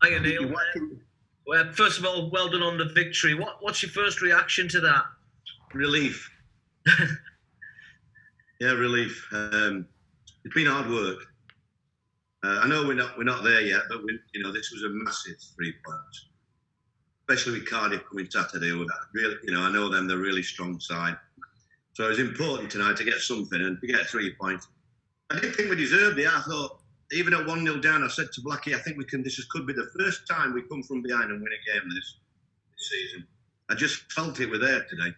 Hiya, Neil. First of all, well done on the victory. What's your first reaction to that? Relief. Yeah, relief. It's been hard work. I know we're not there yet, but this was a massive 3 points, especially with Cardiff coming Saturday. Really, I know them; they're a really strong side. So it was important tonight to get something and to get 3 points. I didn't think we deserved it. I thought, even at 1-0 down, I said to Blackie, I think we can. This could be the first time we come from behind and win a game this season. I just felt it. We're there today.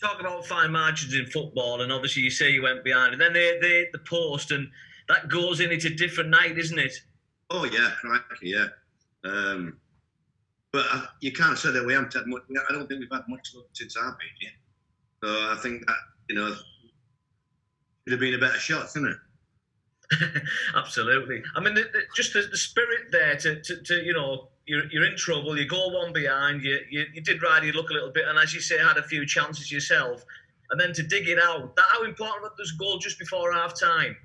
Talk about fine margins in football, and obviously you say you went behind, and then they hit the post, and that goes in. It's a different night, isn't it? Oh yeah, crikey, yeah. But you can't say that we haven't had much. I don't think we've had much luck since I've been here. So I think that it'd have been a better shot, isn't it? Absolutely. I mean, just the spirit there to you're in trouble. You go one behind. You did ride your luck a little bit, and as you say, had a few chances yourself, and then to dig it out. How important was this goal just before half time?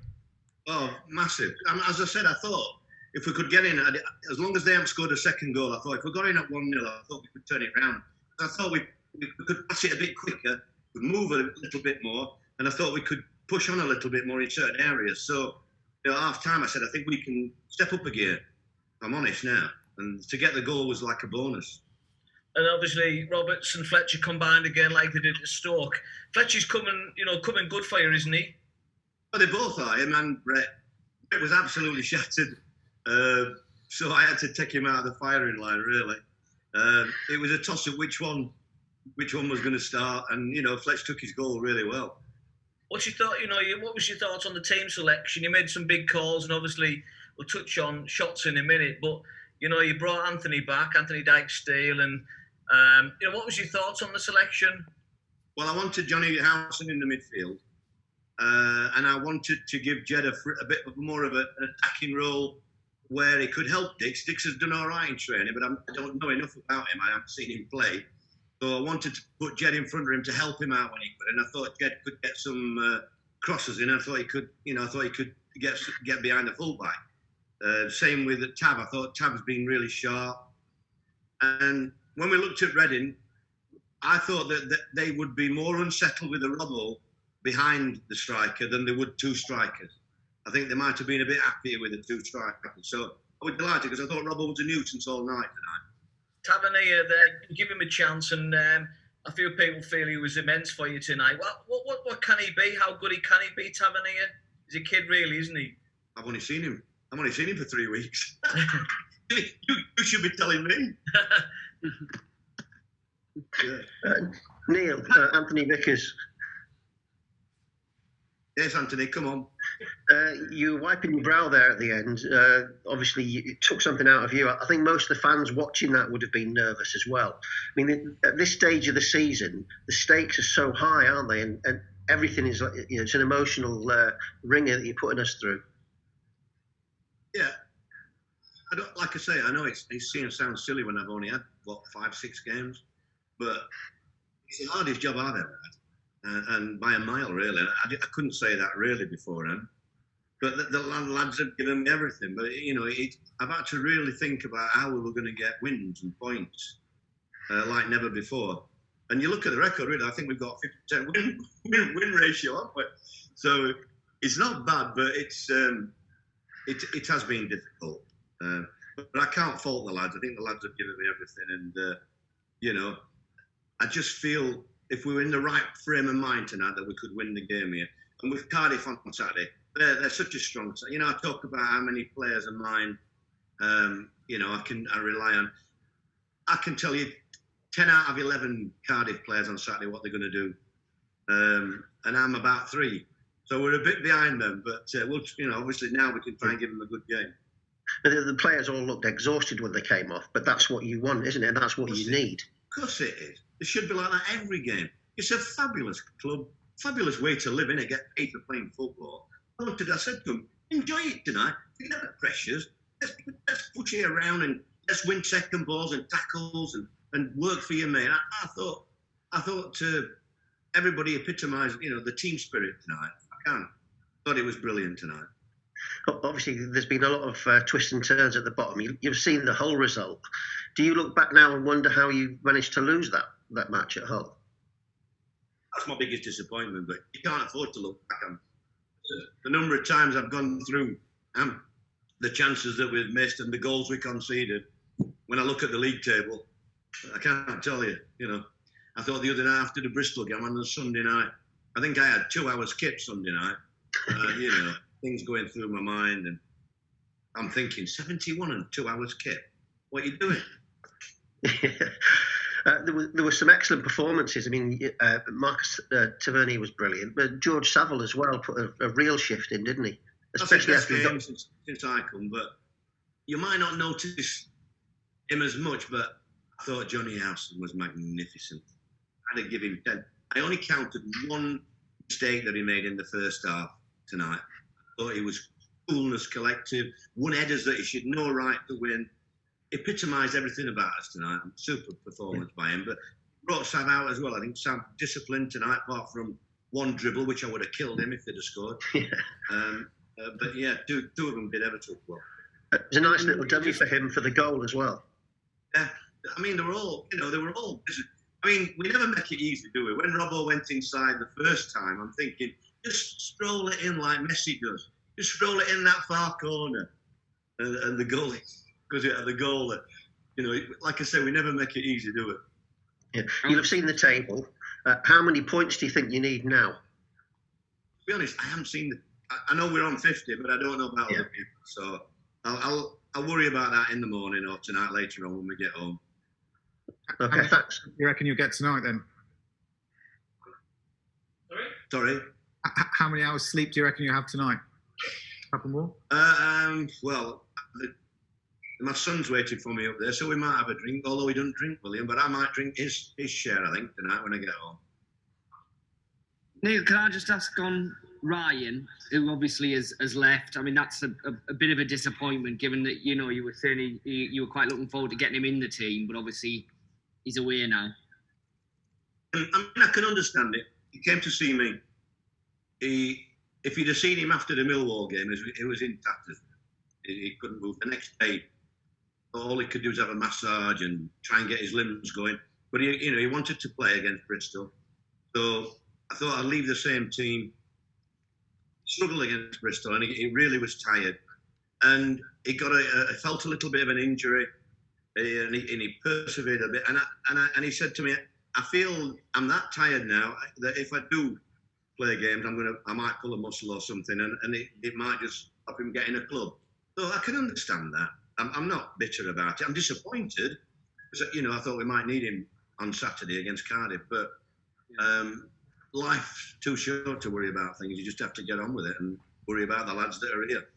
Oh, massive. As I said, I thought if we could get in, as long as they haven't scored a second goal, I thought if we got in at 1-0, I thought we could turn it round. I thought we could pass it a bit quicker, could move a little bit more, and I thought we could push on a little bit more in certain areas. So, half time, I said, I think we can step up a gear. I'm honest now. And to get the goal was like a bonus. And obviously, Roberts and Fletcher combined again like they did at Stoke. Fletcher's coming good for you, isn't he? Well, they both are. Him and Brett. Brett was absolutely shattered. So I had to take him out of the firing line, really. It was a toss-up which one was going to start. And, Fletcher took his goal really well. What's your thought? What was your thoughts on the team selection? You made some big calls, and obviously we'll touch on shots in a minute. But you brought Anthony back, Anthony Dyke-Steele, and what was your thoughts on the selection? Well, I wanted Johnny Howson in the midfield, and I wanted to give Jed a bit more of an attacking role where he could help Dix. Dix has done all right in training, but I don't know enough about him. I haven't seen him play. So I wanted to put Jed in front of him to help him out when he could, and I thought Jed could get some crosses in. I thought he could, get behind the fullback. Same with Tab. I thought Tab's been really sharp. And when we looked at Reading, I thought that they would be more unsettled with the Robbo behind the striker than they would two strikers. I think they might have been a bit happier with the two strikers. So I was delighted because I thought Robbo was a nuisance all night tonight. Tavernier there, give him a chance, and a few people feel he was immense for you tonight. What can he be? How good can he be, Tavernier? He's a kid, really, isn't he? I've only seen him for 3 weeks. you should be telling me. Neil, Anthony Vickers. Yes, Anthony, come on. You were wiping your brow there at the end. Obviously, it took something out of you. I think most of the fans watching that would have been nervous as well. I mean, at this stage of the season, the stakes are so high, aren't they? And everything is, it's an emotional ringer that you're putting us through. Yeah. Like I say, I know it sounds silly when I've only had, 5-6 games, but it's the hardest job I've ever had. And by a mile, really. I couldn't say that really beforehand. But the lads have given me everything. But, I've had to really think about how we were going to get wins and points like never before. And you look at the record, really, I think we've got 50% win ratio, haven't we? So it's not bad, but it has been difficult. But I can't fault the lads. I think the lads have given me everything. And, I just feel if we were in the right frame of mind tonight that we could win the game here. And with Cardiff on Saturday, they're such a strong side. I talk about how many players of mine, I rely on. I can tell you 10 out of 11 Cardiff players on Saturday what they're going to do. And I'm about 3. So we're a bit behind them, but obviously now we can try and give them a good game. The players all looked exhausted when they came off, but that's what you want, isn't it? That's what you need. Of course it is. It should be like that every game. It's a fabulous club, fabulous way to live in it, get paid for playing football. I said to them, enjoy it tonight. Forget the pressures. Let's push it around and let's win second balls and tackles and work for your mate. I thought everybody epitomised, the team spirit tonight. I thought it was brilliant tonight. Obviously, there's been a lot of twists and turns at the bottom. You've seen the Hull result. Do you look back now and wonder how you managed to lose that match at Hull? That's my biggest disappointment, but you can't afford to look back on the number of times I've gone through the chances that we've missed and the goals we conceded. When I look at the league table, I can't tell you, I thought the other night after the Bristol game on the Sunday night, I think I had 2 hours kip Sunday night. Things going through my mind, and I'm thinking 71 and 2 hours kip. What are you doing? There were some excellent performances. I mean, Marcus Tavernier was brilliant, but George Saville as well put a real shift in, didn't he? Especially after since I come, but you might not notice him as much, but I thought Johnny Howson was magnificent. I had to give him 10. I only counted one mistake that he made in the first half tonight. I thought he was coolness, collective, won headers that he should no right to win. Epitomised everything about us tonight. Super performance by him, but brought Sam out as well. I think Sam disciplined tonight, apart from one dribble, which I would have killed him if they'd have scored. But yeah, two of them did ever took well. It was a nice little dummy for him for the goal as well. Yeah, I mean, they were all. I mean, we never make it easy, do we? When Robbo went inside the first time, I'm thinking, just stroll it in like Messi does. Just stroll it in that far corner, and the goalie goes it at the goal. Like I say, we never make it easy, do we? Yeah. You'll have seen the table. How many points do you think you need now? To be honest, I haven't seen I know we're on 50, but I don't know about other people. So I'll worry about that in the morning or tonight later on when we get home. Okay, thanks. You reckon you'll get tonight then? Sorry? How many hours sleep do you reckon you have tonight? A couple more? Well, my son's waiting for me up there, so we might have a drink, although he doesn't drink, William, but I might drink his share, I think, tonight when I get home. Neil, can I just ask on Ryan, who obviously has left? I mean, that's a bit of a disappointment, given that, you were saying you were quite looking forward to getting him in the team, but obviously he's away now. I mean, I can understand it. He came to see me. If you'd have seen him after the Millwall game, it was in tatters. He couldn't move. The next day, all he could do was have a massage and try and get his limbs going. But he wanted to play against Bristol, so I thought I'd leave the same team. Struggled against Bristol, and he really was tired. And he felt a little bit of an injury, and he persevered a bit. And he said to me, "I feel I'm that tired now that if I do play games, I might pull a muscle or something, and it might just stop him getting a club." So I can understand that. I'm not bitter about it. I'm disappointed because I thought we might need him on Saturday against Cardiff, but life's too short to worry about things. You just have to get on with it and worry about the lads that are here.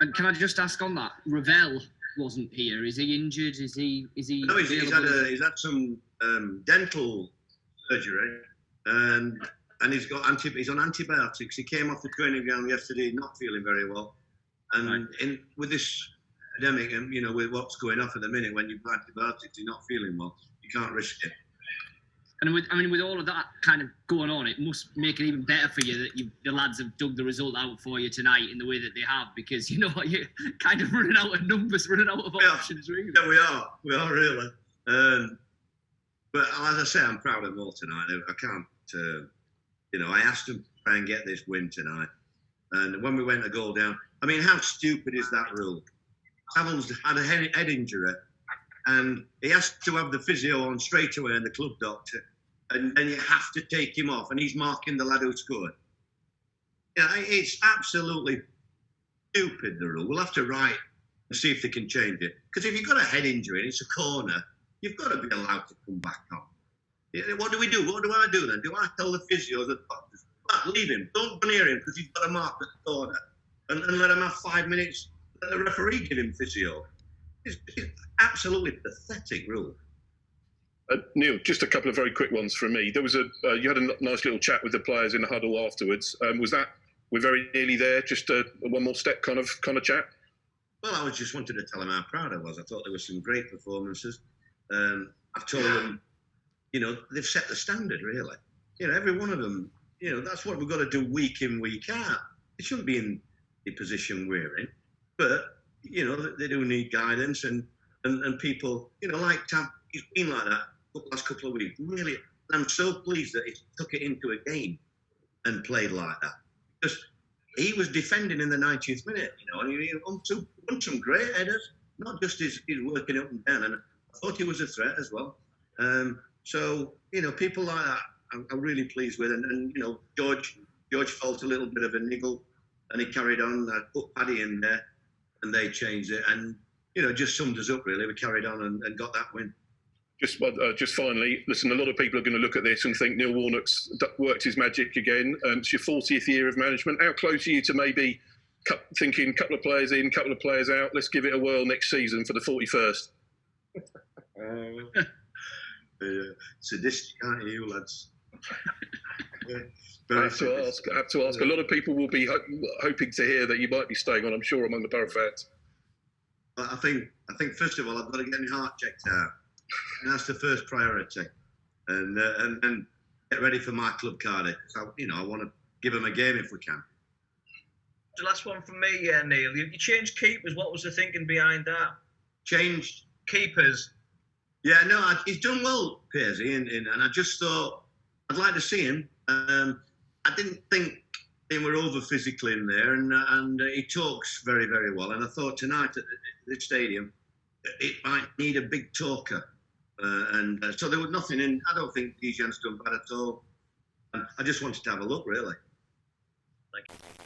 And can I just ask on that? Ravel wasn't here. Is he injured? Is he? No, he's had some dental surgery, and he's on antibiotics. He came off the training ground yesterday, not feeling very well, and with this epidemic and with what's going off at the minute, when you've got antibiotics, you're not feeling well. You can't risk it. And with all of that kind of going on, it must make it even better for you that the lads have dug the result out for you tonight in the way that they have, because you're kind of running out of numbers, running out of options. Really. Yeah, we are really. But as I say, I'm proud of them all tonight. I can't, I asked them to try and get this win tonight, and when we went a goal down, I mean, how stupid is that rule? Saville's had a head injury, and he has to have the physio on straight away and the club doctor, and then you have to take him off, and he's marking the lad who scored. Yeah, it's absolutely stupid, the rule. We'll have to write and see if they can change it. Because if you've got a head injury and it's a corner, you've got to be allowed to come back on. What do we do? What do I do then? Do I tell the physios, the doctors, leave him, don't go near him because he's got a mark at the corner, and let him have 5 minutes, let the referee give him physio? It's absolutely pathetic rule. Neil, just a couple of very quick ones from me. There was you had a nice little chat with the players in the huddle afterwards. We're very nearly there? Just one more step kind of chat? Well, I just wanted to tell them how proud I was. I thought there were some great performances. I've told them, they've set the standard, really. Every one of them, that's what we've got to do week in, week out. It shouldn't be in the position we're in. But, you know, they do need guidance and people, you know, like Tam, he's been like that the last couple of weeks. Really, I'm so pleased that he took it into a game and played like that. Because he was defending in the 90th minute, you know, and he won some great headers, not just his working up and down. And I thought he was a threat as well. So, you know, people like that, I'm really pleased with. And you know, George felt a little bit of a niggle and he carried on. I put Paddy in there and they changed it. And, you know, just summed us up, really. We carried on and got that win. Just finally, listen, a lot of people are going to look at this and think Neil Warnock's worked his magic again. It's your 40th year of management. How close are you to maybe thinking a couple of players in, a couple of players out, let's give it a whirl next season for the 41st? Sadistic, aren't you, lads? I have to ask. A lot of people will be hoping to hear that you might be staying on, I'm sure, among the Borough fans. I think first of all, I've got to get my heart checked out. And that's the first priority. And get ready for my club, Cardiff. So, you know, I want to give them a game if we can. The last one from me, Neil. You changed keepers. What was the thinking behind that? Changed keepers. Yeah, no, he's done well, Piercy, and I just thought I'd like to see him. I didn't think they were over physically in there, and he talks very, very well. And I thought tonight at the stadium, it might need a big talker. So there was nothing in. I don't think Dijon's done bad at all. I just wanted to have a look, really. Thank you.